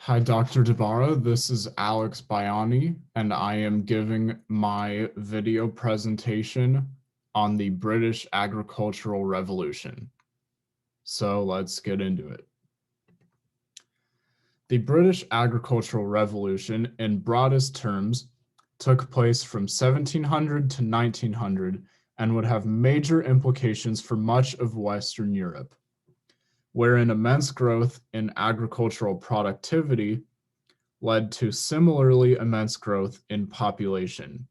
Hi, Dr. Dabara. This is Alex Bayani, and I am giving my video presentation on the British Agricultural Revolution. So let's get into it. The British Agricultural Revolution, in broadest terms, took place from 1700 to 1900 and would have major implications for much of Western Europe, wherein immense growth in agricultural productivity led to similarly immense growth in population.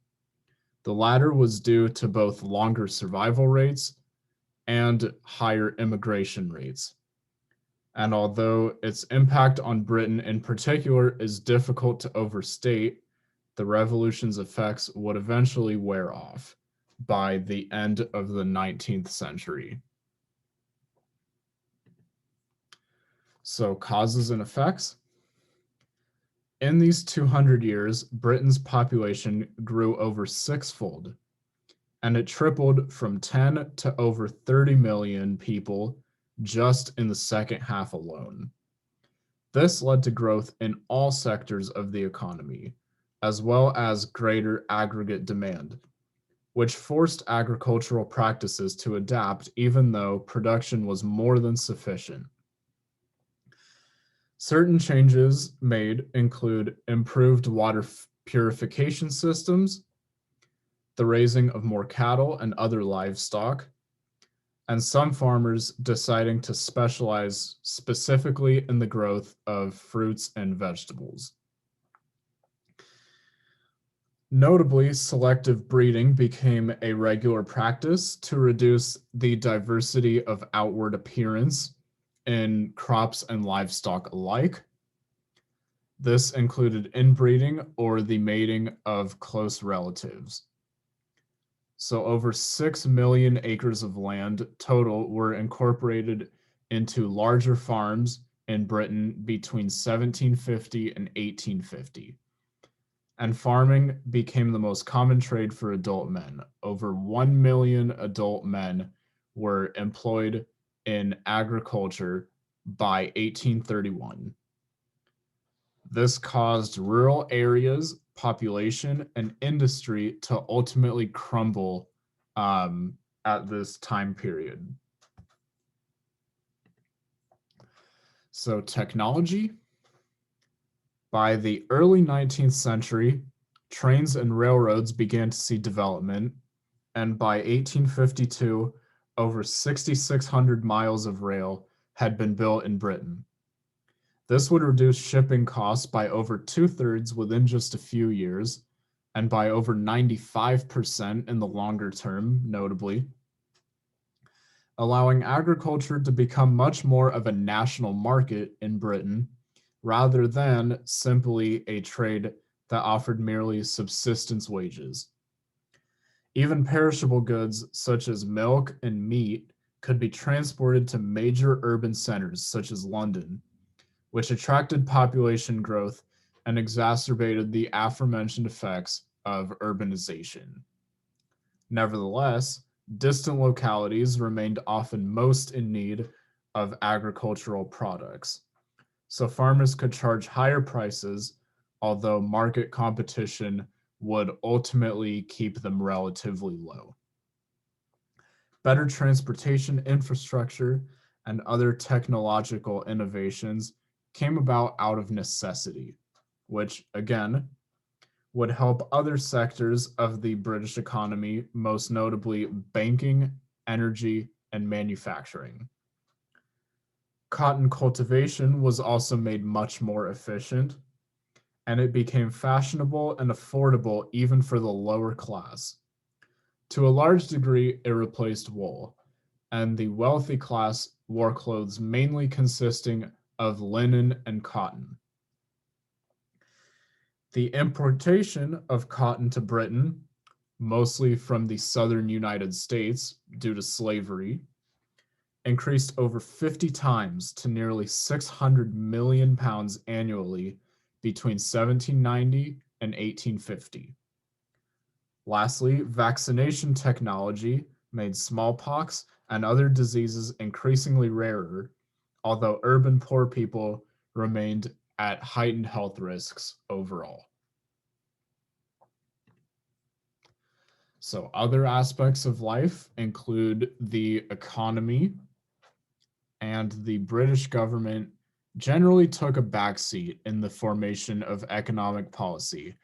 The latter was due to both longer survival rates and higher immigration rates. And although its impact on Britain in particular is difficult to overstate, the revolution's effects would eventually wear off by the end of the 19th century. So, causes and effects. In these 200 years, Britain's population grew over sixfold, and it tripled from 10 to over 30 million people just in the second half alone. This led to growth in all sectors of the economy, as well as greater aggregate demand, which forced agricultural practices to adapt even though production was more than sufficient. Certain changes made include improved water purification systems, the raising of more cattle and other livestock, and some farmers deciding to specialize specifically in the growth of fruits and vegetables. Notably, selective breeding became a regular practice to reduce the diversity of outward appearance in crops and livestock alike. This included inbreeding or the mating of close relatives. So over 6 million acres of land total were incorporated into larger farms in Britain between 1750 and 1850. And farming became the most common trade for adult men. Over 1 million adult men were employed in agriculture by 1831. This caused rural areas, population, and industry to ultimately crumble at this time period. So, technology. By the early 19th century, trains and railroads began to see development, and by 1852, over 6,600 miles of rail had been built in Britain. This would reduce shipping costs by over 2/3 within just a few years, and by over 95% in the longer term, notably, allowing agriculture to become much more of a national market in Britain rather than simply a trade that offered merely subsistence wages. Even perishable goods such as milk and meat could be transported to major urban centers such as London, which attracted population growth and exacerbated the aforementioned effects of urbanization. Nevertheless, distant localities remained often most in need of agricultural products, so farmers could charge higher prices, although market competition would ultimately keep them relatively low. Better transportation infrastructure and other technological innovations came about out of necessity, which, again, would help other sectors of the British economy, most notably banking, energy, and manufacturing. Cotton cultivation was also made much more efficient, and it became fashionable and affordable even for the lower class. To a large degree, it replaced wool, and the wealthy class wore clothes mainly consisting of linen and cotton. The importation of cotton to Britain, mostly from the southern United States due to slavery, increased over 50 times to nearly 600 million pounds annually between 1790 and 1850. Lastly, vaccination technology made smallpox and other diseases increasingly rarer, although urban poor people remained at heightened health risks overall. So other aspects of life include the economy, and the British government generally took a backseat in the formation of economic policy.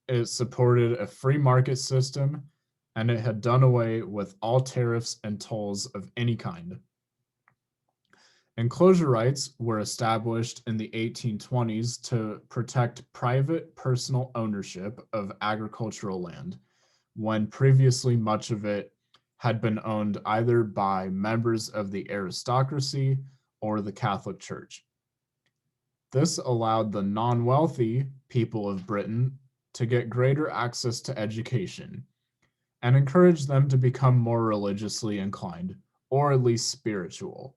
It supported a free market system, and it had done away with all tariffs and tolls of any kind. Enclosure rights were established in the 1820s to protect private personal ownership of agricultural land, when previously much of it had been owned either by members of the aristocracy or the Catholic Church. This allowed the non-wealthy people of Britain to get greater access to education and encouraged them to become more religiously inclined, or at least spiritual.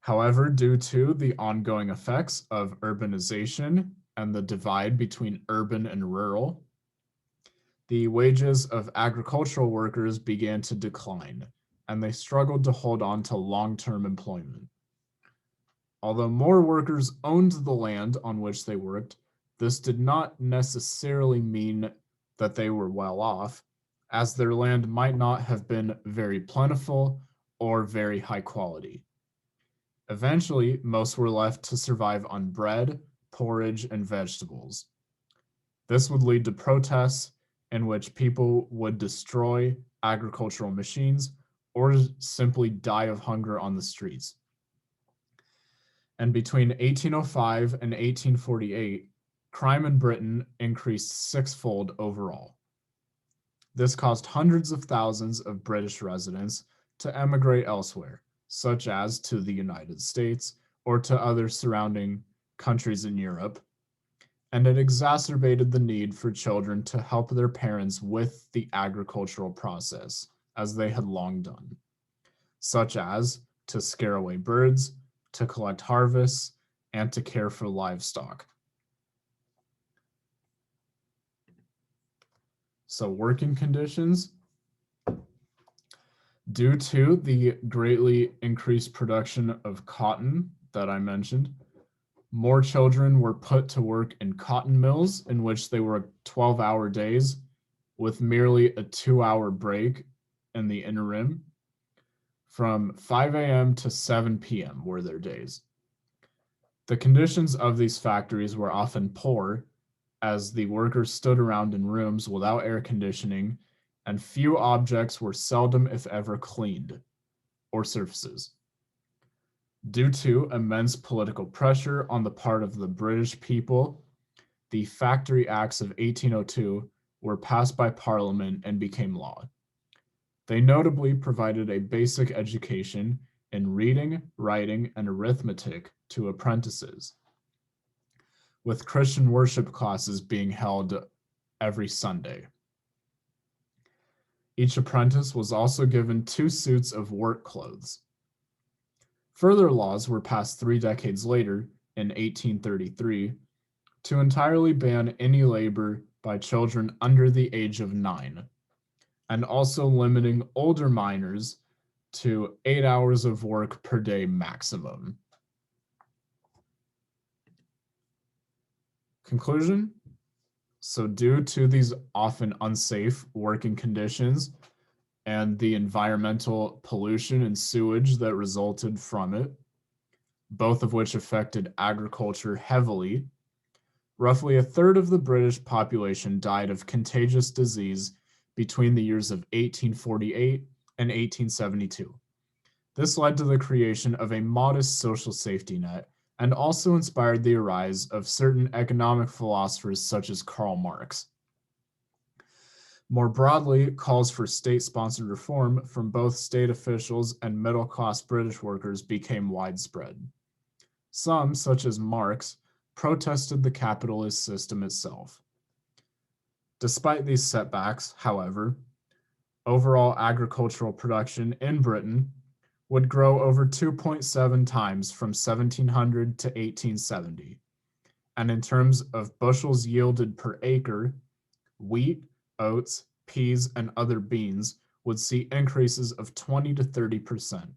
However, due to the ongoing effects of urbanization and the divide between urban and rural, the wages of agricultural workers began to decline, and they struggled to hold on to long-term employment. Although more workers owned the land on which they worked, this did not necessarily mean that they were well off, as their land might not have been very plentiful or very high quality. Eventually, most were left to survive on bread, porridge, and vegetables. This would lead to protests in which people would destroy agricultural machines or simply die of hunger on the streets. And between 1805 and 1848, crime in Britain increased sixfold overall. This caused hundreds of thousands of British residents to emigrate elsewhere, such as to the United States or to other surrounding countries in Europe, and it exacerbated the need for children to help their parents with the agricultural process, as they had long done, such as to scare away birds, to collect harvests, and to care for livestock. So working conditions. Due to the greatly increased production of cotton that I mentioned, more children were put to work in cotton mills in which they worked 12-hour days with merely a 2-hour break in the interim. From 5 a.m. to 7 p.m. were their days. The conditions of these factories were often poor, as the workers stood around in rooms without air conditioning, and few objects were seldom, if ever, cleaned, or surfaces. Due to immense political pressure on the part of the British people, the Factory Acts of 1802 were passed by Parliament and became law. They notably provided a basic education in reading, writing, and arithmetic to apprentices, with Christian worship classes being held every Sunday. Each apprentice was also given 2 suits of work clothes. Further laws were passed 3 decades later, in 1833, to entirely ban any labor by children under the age of 9, and also limiting older minors to 8 hours of work per day maximum. Conclusion? So due to these often unsafe working conditions and the environmental pollution and sewage that resulted from it, both of which affected agriculture heavily, roughly a third of the British population died of contagious disease between the years of 1848 and 1872. This led to the creation of a modest social safety net and also inspired the rise of certain economic philosophers such as Karl Marx. More broadly, calls for state-sponsored reform from both state officials and middle-class British workers became widespread. Some, such as Marx, protested the capitalist system itself. Despite these setbacks, however, overall agricultural production in Britain would grow over 2.7 times from 1700 to 1870. And in terms of bushels yielded per acre, wheat, oats, peas, and other beans would see increases of 20 to 30%.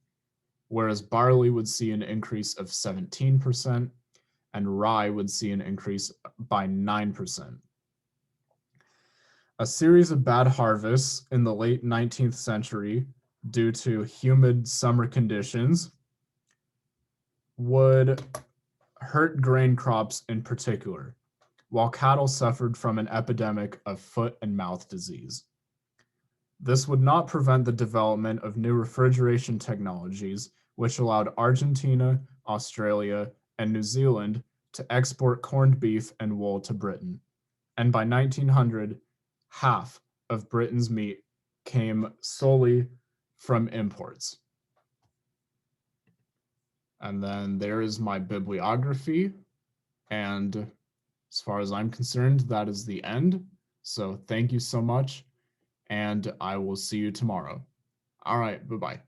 whereas barley would see an increase of 17%, and rye would see an increase by 9%. A series of bad harvests in the late 19th century due to humid summer conditions would hurt grain crops in particular, while cattle suffered from an epidemic of foot and mouth disease. This would not prevent the development of new refrigeration technologies, which allowed Argentina, Australia, and New Zealand to export corned beef and wool to Britain. And by 1900, half of Britain's meat came solely from imports. And then there is my bibliography. And as far as I'm concerned, that is the end. So thank you so much, and I will see you tomorrow. All right, bye-bye.